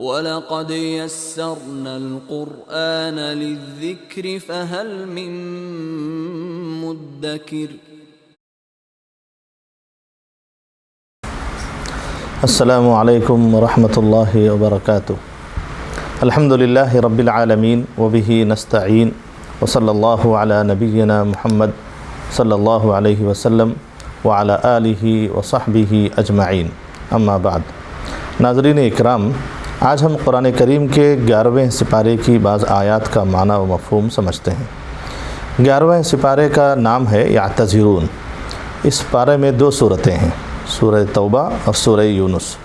وَلَقَدْ يَسَّرْنَا الْقُرْآنَ لِلذِّكْرِ فَهَلْ مِن مُّدَّكِرٍ۔ السلام علیکم ورحمۃ اللہ وبرکاتہ۔ الحمدللہ رب العالمین وبہ نستعین وصلی اللہ علی نبینا محمد صلی اللہ علیہ وسلم وعلی آلہ وصحبہ اجمعین، اما بعد۔ ناظرین اکرام، آج ہم قرآن کریم کے 11ویں سپارے کی بعض آیات کا معنی و مفہوم سمجھتے ہیں۔ 11ویں سپارے کا نام ہے یعتذرون۔ اس پارے میں 2 صورتیں ہیں، سورہ توبہ اور سورہ یونس۔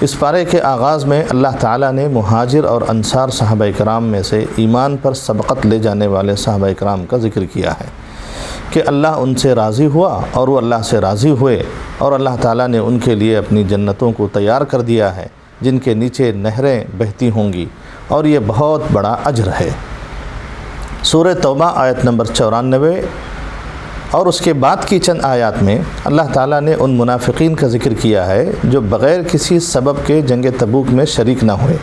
اس پارے کے آغاز میں اللہ تعالیٰ نے مہاجر اور انصار صحابہ کرام میں سے ایمان پر سبقت لے جانے والے صحابہ کرام کا ذکر کیا ہے کہ اللہ ان سے راضی ہوا اور وہ اللہ سے راضی ہوئے، اور اللہ تعالیٰ نے ان کے لیے اپنی جنتوں کو تیار کر دیا ہے جن کے نیچے نہریں بہتی ہوں گی، اور یہ بہت بڑا اجر ہے۔ سورہ توبہ آیت نمبر 94 اور اس کے بعد کی چند آیات میں اللہ تعالیٰ نے ان منافقین کا ذکر کیا ہے جو بغیر کسی سبب کے جنگ تبوک میں شریک نہ ہوئے۔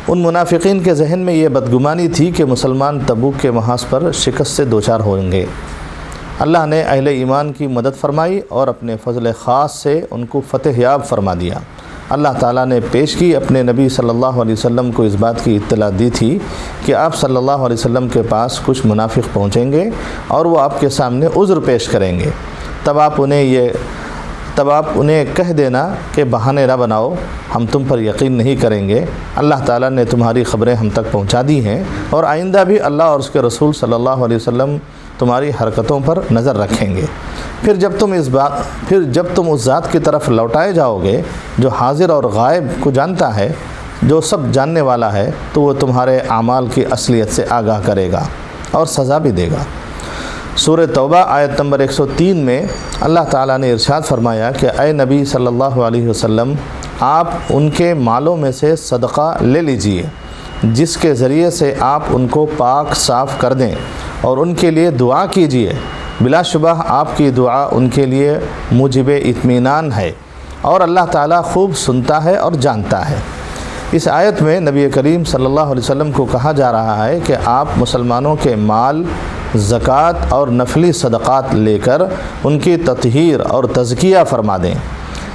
ان منافقین کے ذہن میں یہ بدگمانی تھی کہ مسلمان تبوک کے محاذ پر شکست سے دوچار ہوں گے۔ اللہ نے اہل ایمان کی مدد فرمائی اور اپنے فضل خاص سے ان کو فتح یاب فرما دیا۔ اللہ تعالیٰ نے پیش کی اپنے نبی صلی اللہ علیہ وسلم کو اس بات کی اطلاع دی تھی کہ آپ صلی اللہ علیہ وسلم کے پاس کچھ منافق پہنچیں گے اور وہ آپ کے سامنے عذر پیش کریں گے۔ تب آپ انہیں کہہ دینا کہ بہانے نہ بناؤ، ہم تم پر یقین نہیں کریں گے، اللہ تعالیٰ نے تمہاری خبریں ہم تک پہنچا دی ہیں، اور آئندہ بھی اللہ اور اس کے رسول صلی اللہ علیہ وسلم تمہاری حرکتوں پر نظر رکھیں گے۔ پھر جب تم اس ذات کی طرف لوٹائے جاؤ گے جو حاضر اور غائب کو جانتا ہے، جو سب جاننے والا ہے، تو وہ تمہارے اعمال کی اصلیت سے آگاہ کرے گا اور سزا بھی دے گا۔ سورہ توبہ آیت نمبر 103 میں اللہ تعالیٰ نے ارشاد فرمایا کہ اے نبی صلی اللہ علیہ وسلم، آپ ان کے مالوں میں سے صدقہ لے لیجئے جس کے ذریعے سے آپ ان کو پاک صاف کر دیں، اور ان کے لیے دعا کیجئے، بلا شبہ آپ کی دعا ان کے لیے موجب اطمینان ہے، اور اللہ تعالیٰ خوب سنتا ہے اور جانتا ہے۔ اس آیت میں نبی کریم صلی اللہ علیہ وسلم کو کہا جا رہا ہے کہ آپ مسلمانوں کے مال، زکوٰۃ اور نفلی صدقات لے کر ان کی تطہیر اور تزکیہ فرما دیں۔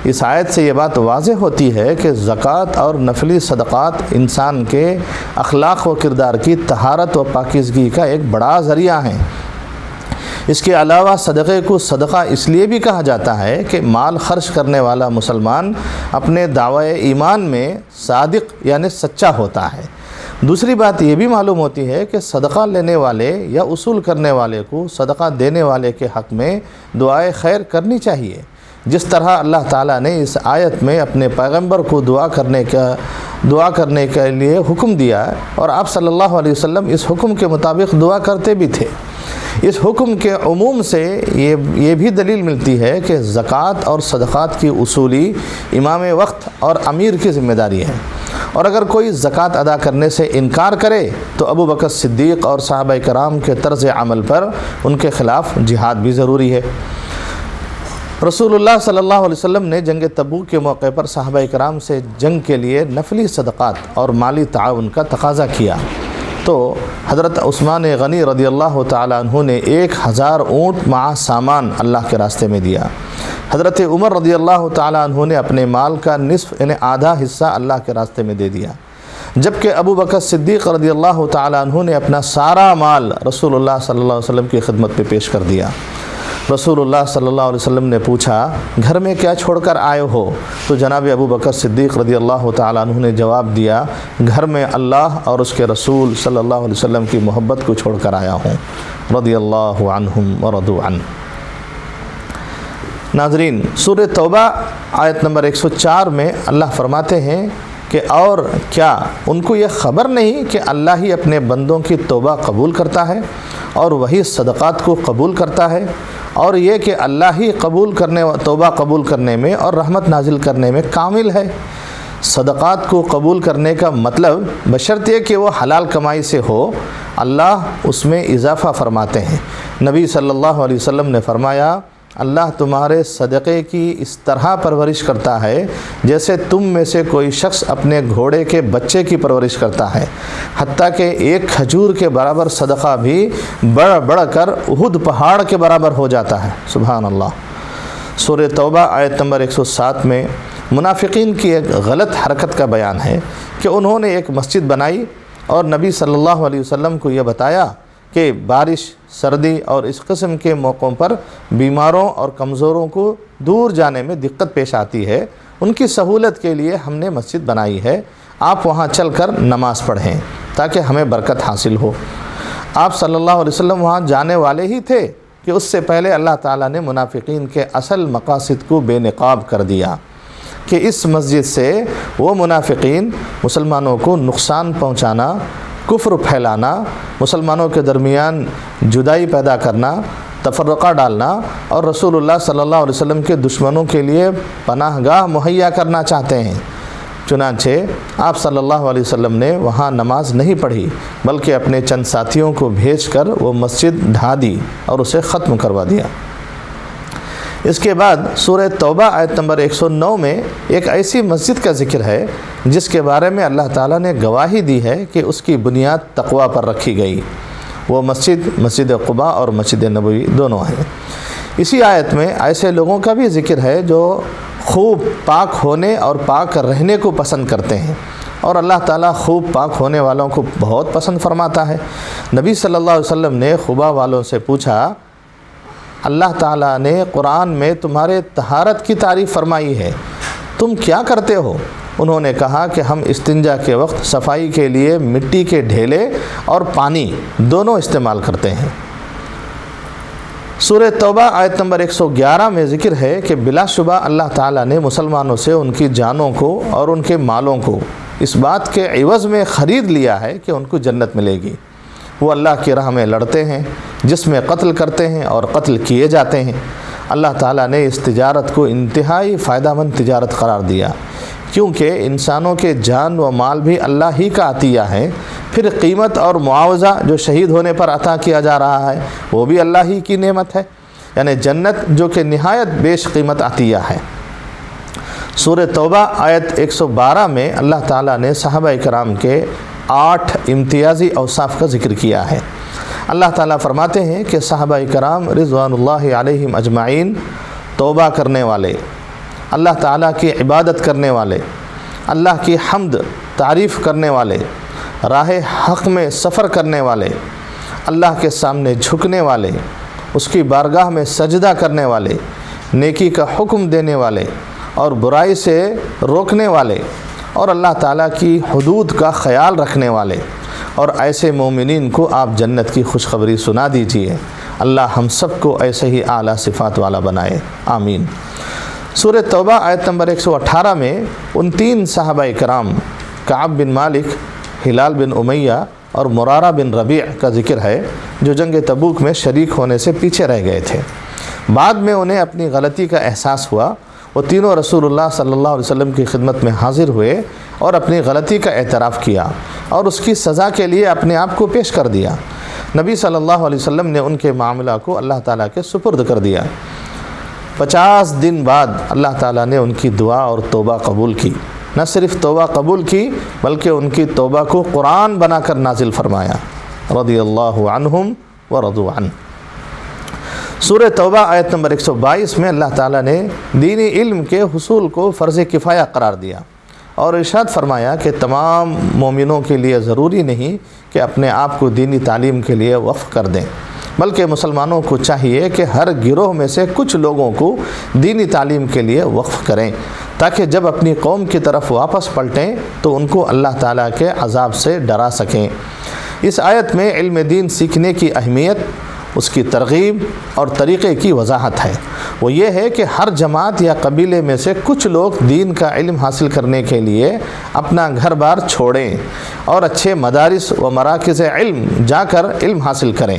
اس آیت سے یہ بات واضح ہوتی ہے کہ زکوٰۃ اور نفلی صدقات انسان کے اخلاق و کردار کی طہارت و پاکیزگی کا ایک بڑا ذریعہ ہیں۔ اس کے علاوہ صدقے کو صدقہ اس لیے بھی کہا جاتا ہے کہ مال خرچ کرنے والا مسلمان اپنے دعوی ایمان میں صادق یعنی سچا ہوتا ہے۔ دوسری بات یہ بھی معلوم ہوتی ہے کہ صدقہ لینے والے یا اصول کرنے والے کو صدقہ دینے والے کے حق میں دعائے خیر کرنی چاہیے، جس طرح اللہ تعالیٰ نے اس آیت میں اپنے پیغمبر کو دعا کرنے کے لیے حکم دیا، اور آپ صلی اللہ علیہ وسلم اس حکم کے مطابق دعا کرتے بھی تھے۔ اس حکم کے عموم سے یہ بھی دلیل ملتی ہے کہ زکوٰۃ اور صدقات کی اصولی امام وقت اور امیر کی ذمہ داری ہے، اور اگر کوئی زکوٰۃ ادا کرنے سے انکار کرے تو ابو بکر صدیق اور صحابہ کرام کے طرز عمل پر ان کے خلاف جہاد بھی ضروری ہے۔ رسول اللہ صلی اللہ علیہ وسلم نے جنگ تبوک کے موقع پر صحابہ کرام سے جنگ کے لیے نفلی صدقات اور مالی تعاون کا تقاضا کیا، تو حضرت عثمان غنی رضی اللہ تعالیٰ عنہ نے 1000 اونٹ مع سامان اللہ کے راستے میں دیا۔ حضرت عمر رضی اللہ تعالیٰ عنہ نے اپنے مال کا نصف یعنی آدھا حصہ اللہ کے راستے میں دے دیا، جبکہ ابو بکر صدیق رضی اللہ تعالیٰ عنہ نے اپنا سارا مال رسول اللہ صلی اللہ علیہ وسلم کی خدمت پہ پیش کر دیا۔ رسول اللہ صلی اللہ علیہ وسلم نے پوچھا، گھر میں کیا چھوڑ کر آئے ہو؟ تو جناب ابو بکر صدیق رضی اللہ تعالیٰ عنہ نے جواب دیا، گھر میں اللہ اور اس کے رسول صلی اللہ علیہ وسلم کی محبت کو چھوڑ کر آیا ہوں، رضی اللہ عنہم ورضوا عنہ۔ ناظرین، سورہ توبہ آیت نمبر 104 میں اللہ فرماتے ہیں کہ اور کیا ان کو یہ خبر نہیں کہ اللہ ہی اپنے بندوں کی توبہ قبول کرتا ہے اور وہی صدقات کو قبول کرتا ہے، اور یہ کہ اللہ ہی توبہ قبول کرنے میں اور رحمت نازل کرنے میں کامل ہے۔ صدقات کو قبول کرنے کا مطلب بشرطیہ کہ وہ حلال کمائی سے ہو، اللہ اس میں اضافہ فرماتے ہیں۔ نبی صلی اللہ علیہ وسلم نے فرمایا، اللہ تمہارے صدقے کی اس طرح پرورش کرتا ہے جیسے تم میں سے کوئی شخص اپنے گھوڑے کے بچے کی پرورش کرتا ہے، حتیٰ کہ ایک کھجور کے برابر صدقہ بھی بڑھ بڑھ کر احد پہاڑ کے برابر ہو جاتا ہے۔ سبحان اللہ۔ سورہ توبہ آیت نمبر 107 میں منافقین کی ایک غلط حرکت کا بیان ہے کہ انہوں نے ایک مسجد بنائی اور نبی صلی اللہ علیہ وسلم کو یہ بتایا کہ بارش، سردی اور اس قسم کے موقعوں پر بیماروں اور کمزوروں کو دور جانے میں دقت پیش آتی ہے، ان کی سہولت کے لیے ہم نے مسجد بنائی ہے، آپ وہاں چل کر نماز پڑھیں تاکہ ہمیں برکت حاصل ہو۔ آپ صلی اللہ علیہ وسلم وہاں جانے والے ہی تھے کہ اس سے پہلے اللہ تعالیٰ نے منافقین کے اصل مقاصد کو بے نقاب کر دیا کہ اس مسجد سے وہ منافقین مسلمانوں کو نقصان پہنچانا، کفر پھیلانا، مسلمانوں کے درمیان جدائی پیدا کرنا، تفرقہ ڈالنا اور رسول اللہ صلی اللہ علیہ وسلم کے دشمنوں کے لیے پناہ گاہ مہیا کرنا چاہتے ہیں۔ چنانچہ آپ صلی اللہ علیہ وسلم نے وہاں نماز نہیں پڑھی بلکہ اپنے چند ساتھیوں کو بھیج کر وہ مسجد ڈھا دی اور اسے ختم کروا دیا۔ اس کے بعد سورہ توبہ آیت نمبر 109 میں ایک ایسی مسجد کا ذکر ہے جس کے بارے میں اللہ تعالیٰ نے گواہی دی ہے کہ اس کی بنیاد تقوی پر رکھی گئی۔ وہ مسجد قباء اور مسجد نبوی دونوں ہیں۔ اسی آیت میں ایسے لوگوں کا بھی ذکر ہے جو خوب پاک ہونے اور پاک رہنے کو پسند کرتے ہیں، اور اللہ تعالیٰ خوب پاک ہونے والوں کو بہت پسند فرماتا ہے۔ نبی صلی اللہ علیہ وسلم نے قباء والوں سے پوچھا، اللہ تعالیٰ نے قرآن میں تمہارے طہارت کی تعریف فرمائی ہے، تم کیا کرتے ہو؟ انہوں نے کہا کہ ہم استنجا کے وقت صفائی کے لیے مٹی کے ڈھیلے اور پانی دونوں استعمال کرتے ہیں۔ سورہ توبہ آیت نمبر 111 میں ذکر ہے کہ بلا شبہ اللہ تعالیٰ نے مسلمانوں سے ان کی جانوں کو اور ان کے مالوں کو اس بات کے عوض میں خرید لیا ہے کہ ان کو جنت ملے گی۔ وہ اللہ کی راہ میں لڑتے ہیں، جس میں قتل کرتے ہیں اور قتل کیے جاتے ہیں۔ اللہ تعالیٰ نے اس تجارت کو انتہائی فائدہ مند تجارت قرار دیا، کیونکہ انسانوں کے جان و مال بھی اللہ ہی کا عطیہ ہے، پھر قیمت اور معاوضہ جو شہید ہونے پر عطا کیا جا رہا ہے وہ بھی اللہ ہی کی نعمت ہے، یعنی جنت جو کہ نہایت بیش قیمت عطیہ ہے۔ سورہ توبہ آیت 112 میں اللہ تعالیٰ نے صحابہ کرام کے 8 امتیازی اوصاف کا ذکر کیا ہے۔ اللہ تعالیٰ فرماتے ہیں کہ صحابہ کرام رضوان اللہ علیہم اجمعین توبہ کرنے والے، اللہ تعالیٰ کی عبادت کرنے والے، اللہ کی حمد تعریف کرنے والے، راہ حق میں سفر کرنے والے، اللہ کے سامنے جھکنے والے، اس کی بارگاہ میں سجدہ کرنے والے، نیکی کا حکم دینے والے اور برائی سے روکنے والے، اور اللہ تعالیٰ کی حدود کا خیال رکھنے والے، اور ایسے مومنین کو آپ جنت کی خوشخبری سنا دیجئے۔ اللہ ہم سب کو ایسے ہی اعلیٰ صفات والا بنائے، آمین۔ سورہ توبہ آیت نمبر 118 میں ان 3 صحابہ کرام کعب بن مالک، ہلال بن امیہ اور مرارہ بن ربیع کا ذکر ہے جو جنگ تبوک میں شریک ہونے سے پیچھے رہ گئے تھے۔ بعد میں انہیں اپنی غلطی کا احساس ہوا، وہ تینوں رسول اللہ صلی اللہ علیہ وسلم کی خدمت میں حاضر ہوئے اور اپنی غلطی کا اعتراف کیا اور اس کی سزا کے لیے اپنے آپ کو پیش کر دیا۔ نبی صلی اللہ علیہ وسلم نے ان کے معاملہ کو اللہ تعالیٰ کے سپرد کر دیا۔ 50 دن بعد اللہ تعالیٰ نے ان کی دعا اور توبہ قبول کی، نہ صرف توبہ قبول کی بلکہ ان کی توبہ کو قرآن بنا کر نازل فرمایا، رضی اللہ عنہم ورضوا عنہ۔ سورہ توبہ آیت نمبر 122 میں اللہ تعالیٰ نے دینی علم کے حصول کو فرض کفایہ قرار دیا اور ارشاد فرمایا کہ تمام مومنوں کے لیے ضروری نہیں کہ اپنے آپ کو دینی تعلیم کے لیے وقف کر دیں، بلکہ مسلمانوں کو چاہیے کہ ہر گروہ میں سے کچھ لوگوں کو دینی تعلیم کے لیے وقف کریں تاکہ جب اپنی قوم کی طرف واپس پلٹیں تو ان کو اللہ تعالیٰ کے عذاب سے ڈرا سکیں۔ اس آیت میں علم دین سیکھنے کی اہمیت، اس کی ترغیب اور طریقے کی وضاحت ہے۔ وہ یہ ہے کہ ہر جماعت یا قبیلے میں سے کچھ لوگ دین کا علم حاصل کرنے کے لیے اپنا گھر بار چھوڑیں اور اچھے مدارس و مراکز علم جا کر علم حاصل کریں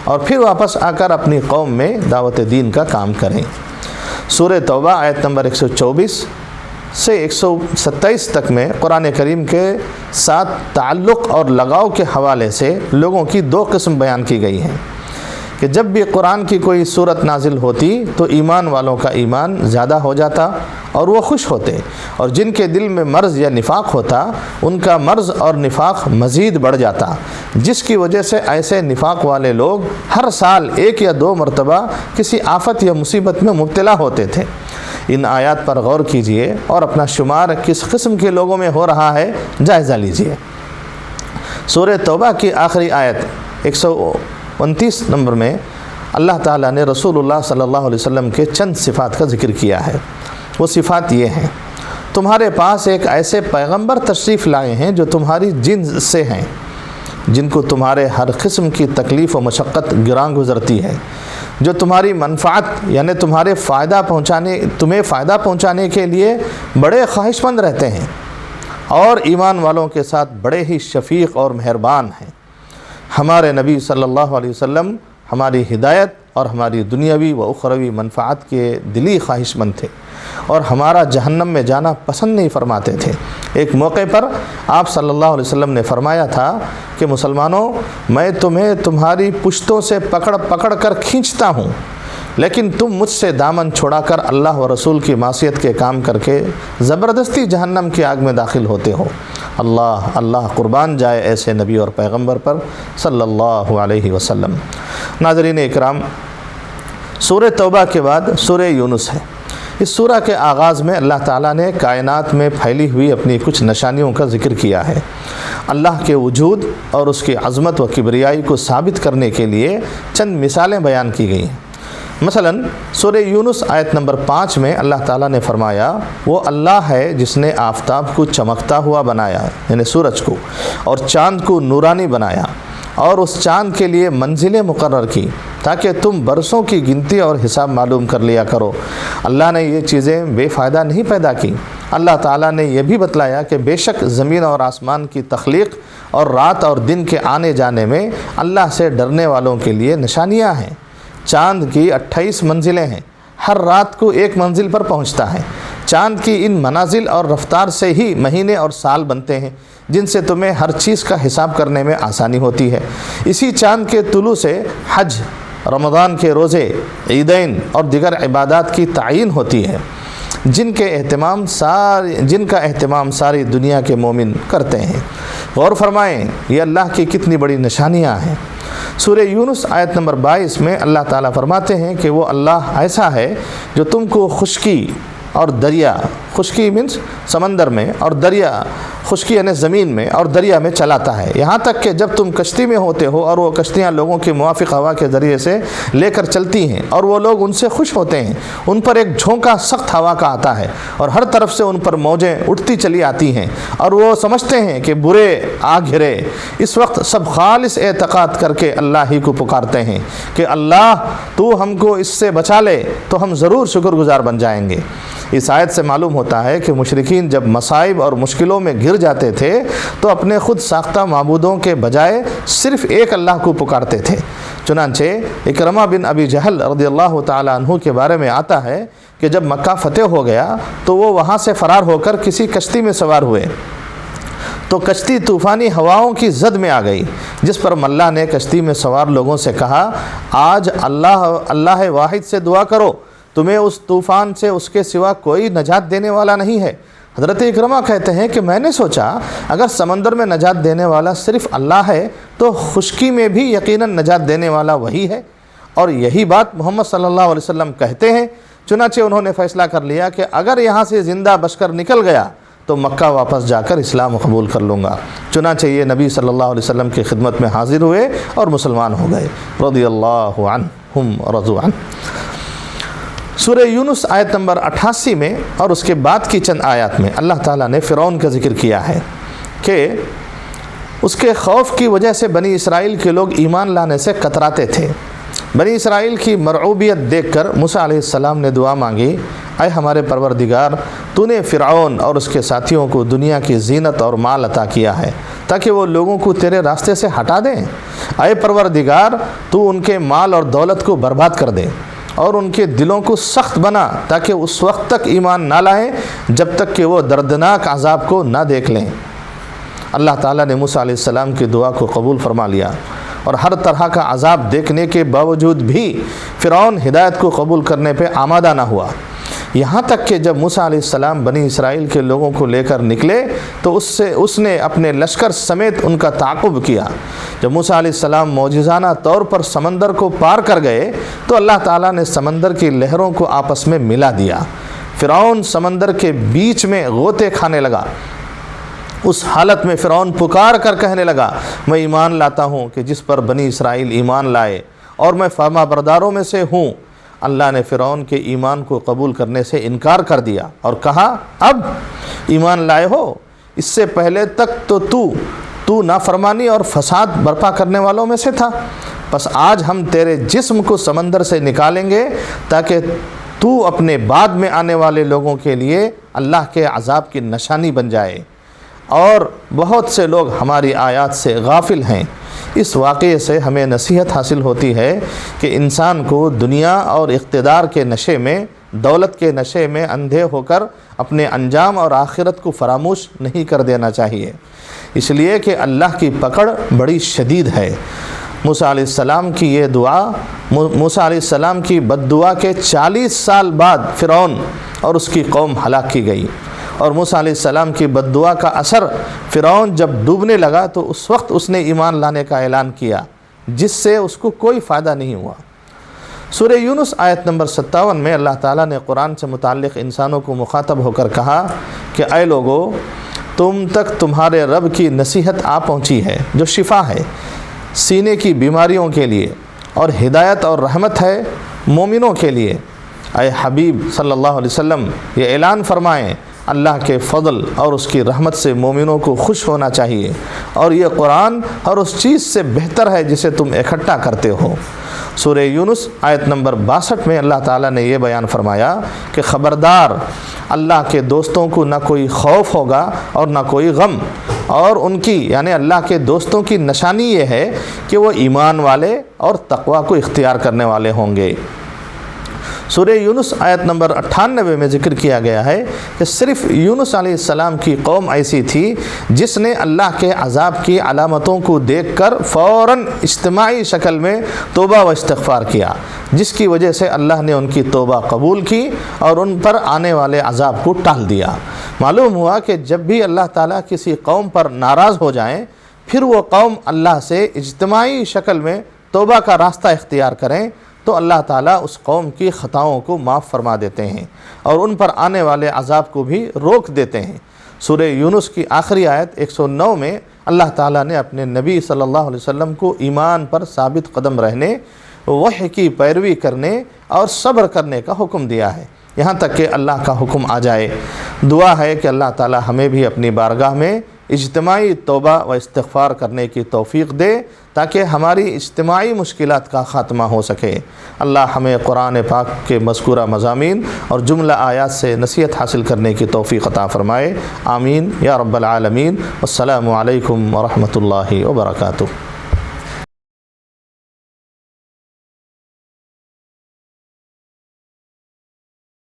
اور پھر واپس آ کر اپنی قوم میں دعوت دین کا کام کریں۔ سورہ توبہ آیت نمبر 124 سے 127 تک میں قرآن کریم کے ساتھ تعلق اور لگاؤ کے حوالے سے لوگوں کی 2 قسم بیان کی گئی ہیں۔ کہ جب بھی قرآن کی کوئی صورت نازل ہوتی تو ایمان والوں کا ایمان زیادہ ہو جاتا اور وہ خوش ہوتے، اور جن کے دل میں مرض یا نفاق ہوتا ان کا مرض اور نفاق مزید بڑھ جاتا، جس کی وجہ سے ایسے نفاق والے لوگ ہر سال 1 یا 2 مرتبہ کسی آفت یا مصیبت میں مبتلا ہوتے تھے۔ ان آیات پر غور کیجئے اور اپنا شمار کس قسم کے لوگوں میں ہو رہا ہے جائزہ لیجئے۔ سورہ توبہ کی آخری آیت 129 نمبر میں اللہ تعالیٰ نے رسول اللہ صلی اللہ علیہ وسلم کے چند صفات کا ذکر کیا ہے۔ وہ صفات یہ ہیں: تمہارے پاس ایک ایسے پیغمبر تشریف لائے ہیں جو تمہاری جنس سے ہیں، جن کو تمہارے ہر قسم کی تکلیف و مشقت گراں گزرتی ہے، جو تمہاری منفعت یعنی تمہیں فائدہ پہنچانے کے لیے بڑے خواہش مند رہتے ہیں، اور ایمان والوں کے ساتھ بڑے ہی شفیق اور مہربان ہیں۔ ہمارے نبی صلی اللہ علیہ وسلم ہماری ہدایت اور ہماری دنیاوی و اخروی منفعت کے دلی خواہش مند تھے، اور ہمارا جہنم میں جانا پسند نہیں فرماتے تھے۔ ایک موقع پر آپ صلی اللہ علیہ وسلم نے فرمایا تھا کہ مسلمانوں، میں تمہیں تمہاری پشتوں سے پکڑ کر کھینچتا ہوں، لیکن تم مجھ سے دامن چھڑا کر اللہ و رسول کی معصیت کے کام کر کے زبردستی جہنم کی آگ میں داخل ہوتے ہو۔ اللہ قربان جائے ایسے نبی اور پیغمبر پر صلی اللہ علیہ وسلم۔ ناظرین اکرام، سورہ توبہ کے بعد سورہ یونس ہے۔ اس سورہ کے آغاز میں اللہ تعالیٰ نے کائنات میں پھیلی ہوئی اپنی کچھ نشانیوں کا ذکر کیا ہے۔ اللہ کے وجود اور اس کی عظمت و کبریائی کو ثابت کرنے کے لیے چند مثالیں بیان کی گئی ہیں۔ مثلا سورہ یونس آیت نمبر 5 میں اللہ تعالیٰ نے فرمایا، وہ اللہ ہے جس نے آفتاب کو چمکتا ہوا بنایا یعنی سورج کو، اور چاند کو نورانی بنایا، اور اس چاند کے لیے منزلیں مقرر کی تاکہ تم برسوں کی گنتی اور حساب معلوم کر لیا کرو۔ اللہ نے یہ چیزیں بے فائدہ نہیں پیدا کی۔ اللہ تعالیٰ نے یہ بھی بتلایا کہ بے شک زمین اور آسمان کی تخلیق اور رات اور دن کے آنے جانے میں اللہ سے ڈرنے والوں کے لیے نشانیاں ہیں۔ چاند کی 28 منزلیں ہیں، ہر رات کو ایک منزل پر پہنچتا ہے۔ چاند کی ان منازل اور رفتار سے ہی مہینے اور سال بنتے ہیں، جن سے تمہیں ہر چیز کا حساب کرنے میں آسانی ہوتی ہے۔ اسی چاند کے طلوع سے حج، رمضان کے روزے، عیدین اور دیگر عبادات کی تعین ہوتی ہے، جن کا اہتمام ساری دنیا کے مومن کرتے ہیں۔ غور فرمائیں، یہ اللہ کی کتنی بڑی نشانیاں ہیں۔ سورہ یونس آیت نمبر 22 میں اللہ تعالیٰ فرماتے ہیں کہ وہ اللہ ایسا ہے جو تم کو خشکی اور دریا، خشکی مینس سمندر میں، اور دریا خشکی یعنی زمین میں اور دریا میں چلاتا ہے، یہاں تک کہ جب تم کشتی میں ہوتے ہو اور وہ کشتیاں لوگوں کی موافق ہوا کے ذریعے سے لے کر چلتی ہیں، اور وہ لوگ ان سے خوش ہوتے ہیں، ان پر ایک جھونکا سخت ہوا کا آتا ہے اور ہر طرف سے ان پر موجیں اٹھتی چلی آتی ہیں، اور وہ سمجھتے ہیں کہ برے آ گھرے۔ اس وقت سب خالص اعتقاد کر کے اللہ ہی کو پکارتے ہیں کہ اللہ تو ہم کو اس سے بچا لے تو ہم ضرور شکر گزار بن جائیں گے۔ اس آیت سے معلوم ہوتا ہے کہ مشرکین جب مصائب اور مشکلوں میں گر جاتے تھے تو اپنے خود ساختہ معبودوں کے بجائے صرف ایک اللہ کو پکارتے تھے۔ چنانچہ اکرمہ بن ابی جہل رضی اللہ تعالیٰ عنہ کے بارے میں آتا ہے کہ جب مکہ فتح ہو گیا تو وہ وہاں سے فرار ہو کر کسی کشتی میں سوار ہوئے، تو کشتی طوفانی ہواؤں کی زد میں آ گئی، جس پر ملا نے کشتی میں سوار لوگوں سے کہا، آج اللہ واحد سے دعا کرو، تمہیں اس طوفان سے اس کے سوا کوئی نجات دینے والا نہیں ہے۔ حضرت اکرمہ کہتے ہیں کہ میں نے سوچا اگر سمندر میں نجات دینے والا صرف اللہ ہے تو خشکی میں بھی یقیناً نجات دینے والا وہی ہے، اور یہی بات محمد صلی اللہ علیہ وسلم کہتے ہیں۔ چنانچہ انہوں نے فیصلہ کر لیا کہ اگر یہاں سے زندہ بچ کر نکل گیا تو مکہ واپس جا کر اسلام قبول کر لوں گا۔ چنانچہ یہ نبی صلی اللہ علیہ وسلم کی خدمت میں حاضر ہوئے اور مسلمان ہو گئے، رضی اللہ عنہم ورضوا عنہ۔ سورہ یونس آیت نمبر 88 میں اور اس کے بعد کی چند آیات میں اللہ تعالیٰ نے فرعون کا ذکر کیا ہے کہ اس کے خوف کی وجہ سے بنی اسرائیل کے لوگ ایمان لانے سے کتراتے تھے۔ بنی اسرائیل کی مرعوبیت دیکھ کر موسیٰ علیہ السلام نے دعا مانگی، اے ہمارے پروردگار، تو نے فرعون اور اس کے ساتھیوں کو دنیا کی زینت اور مال عطا کیا ہے تاکہ وہ لوگوں کو تیرے راستے سے ہٹا دیں۔ اے پروردگار، تو ان کے مال اور دولت کو برباد کر دے اور ان کے دلوں کو سخت بنا تاکہ اس وقت تک ایمان نہ لائیں جب تک کہ وہ دردناک عذاب کو نہ دیکھ لیں۔ اللہ تعالیٰ نے موسیٰ علیہ السلام کی دعا کو قبول فرما لیا اور ہر طرح کا عذاب دیکھنے کے باوجود بھی فرعون ہدایت کو قبول کرنے پہ آمادہ نہ ہوا، یہاں تک کہ جب موسیٰ علیہ السلام بنی اسرائیل کے لوگوں کو لے کر نکلے تو اس نے اپنے لشکر سمیت ان کا تعاقب کیا۔ جب موسیٰ علیہ السلام معجزانہ طور پر سمندر کو پار کر گئے تو اللہ تعالیٰ نے سمندر کی لہروں کو آپس میں ملا دیا۔ فرعون سمندر کے بیچ میں غوطے کھانے لگا۔ اس حالت میں فرعون پکار کر کہنے لگا، میں ایمان لاتا ہوں کہ جس پر بنی اسرائیل ایمان لائے اور میں فرما برداروں میں سے ہوں۔ اللہ نے فرعون کے ایمان کو قبول کرنے سے انکار کر دیا اور کہا، اب ایمان لائے ہو؟ اس سے پہلے تک تو نافرمانی اور فساد برپا کرنے والوں میں سے تھا۔ بس آج ہم تیرے جسم کو سمندر سے نکالیں گے تاکہ تو اپنے بعد میں آنے والے لوگوں کے لیے اللہ کے عذاب کی نشانی بن جائے، اور بہت سے لوگ ہماری آیات سے غافل ہیں۔ اس واقعے سے ہمیں نصیحت حاصل ہوتی ہے کہ انسان کو دنیا اور اقتدار کے نشے میں، دولت کے نشے میں اندھے ہو کر اپنے انجام اور آخرت کو فراموش نہیں کر دینا چاہیے، اس لیے کہ اللہ کی پکڑ بڑی شدید ہے۔ موسیٰ علیہ السلام کی یہ دعا، موسیٰ علیہ السلام کی بد دعا کے 40 سال بعد فرعون اور اس کی قوم ہلاک کی گئی، اور موسیٰ علیہ السلام کی بد دعا کا اثر فرعون جب ڈوبنے لگا تو اس وقت اس نے ایمان لانے کا اعلان کیا، جس سے اس کو کوئی فائدہ نہیں ہوا۔ سورہ یونس آیت نمبر 57 میں اللہ تعالیٰ نے قرآن سے متعلق انسانوں کو مخاطب ہو کر کہا کہ اے لوگو، تم تک تمہارے رب کی نصیحت آ پہنچی ہے جو شفا ہے سینے کی بیماریوں کے لیے، اور ہدایت اور رحمت ہے مومنوں کے لیے۔ اے حبیب صلی اللہ علیہ وسلم، یہ اعلان فرمائیں، اللہ کے فضل اور اس کی رحمت سے مومنوں کو خوش ہونا چاہیے، اور یہ قرآن ہر اس چیز سے بہتر ہے جسے تم اکٹھا کرتے ہو۔ سورہ یونس آیت نمبر 62 میں اللہ تعالیٰ نے یہ بیان فرمایا کہ خبردار، اللہ کے دوستوں کو نہ کوئی خوف ہوگا اور نہ کوئی غم، اور ان کی یعنی اللہ کے دوستوں کی نشانی یہ ہے کہ وہ ایمان والے اور تقوی کو اختیار کرنے والے ہوں گے۔ سورہ یونس آیت نمبر 98 میں ذکر کیا گیا ہے کہ صرف یونس علیہ السلام کی قوم ایسی تھی جس نے اللہ کے عذاب کی علامتوں کو دیکھ کر فوراً اجتماعی شکل میں توبہ و استغفار کیا، جس کی وجہ سے اللہ نے ان کی توبہ قبول کی اور ان پر آنے والے عذاب کو ٹال دیا۔ معلوم ہوا کہ جب بھی اللہ تعالیٰ کسی قوم پر ناراض ہو جائیں، پھر وہ قوم اللہ سے اجتماعی شکل میں توبہ کا راستہ اختیار کریں تو اللہ تعالیٰ اس قوم کی خطاؤں کو معاف فرما دیتے ہیں اور ان پر آنے والے عذاب کو بھی روک دیتے ہیں۔ سورہ یونس کی آخری آیت 109 میں اللہ تعالیٰ نے اپنے نبی صلی اللہ علیہ وسلم کو ایمان پر ثابت قدم رہنے، وحی کی پیروی کرنے اور صبر کرنے کا حکم دیا ہے، یہاں تک کہ اللہ کا حکم آ جائے۔ دعا ہے کہ اللہ تعالیٰ ہمیں بھی اپنی بارگاہ میں اجتماعی توبہ و استغفار کرنے کی توفیق دے تاکہ ہماری اجتماعی مشکلات کا خاتمہ ہو سکے۔ اللہ ہمیں قرآن پاک کے مذکورہ مضامین اور جملہ آیات سے نصیحت حاصل کرنے کی توفیق عطا فرمائے، آمین یا رب العالمین۔ السلام علیکم ورحمۃ اللہ وبرکاتہ۔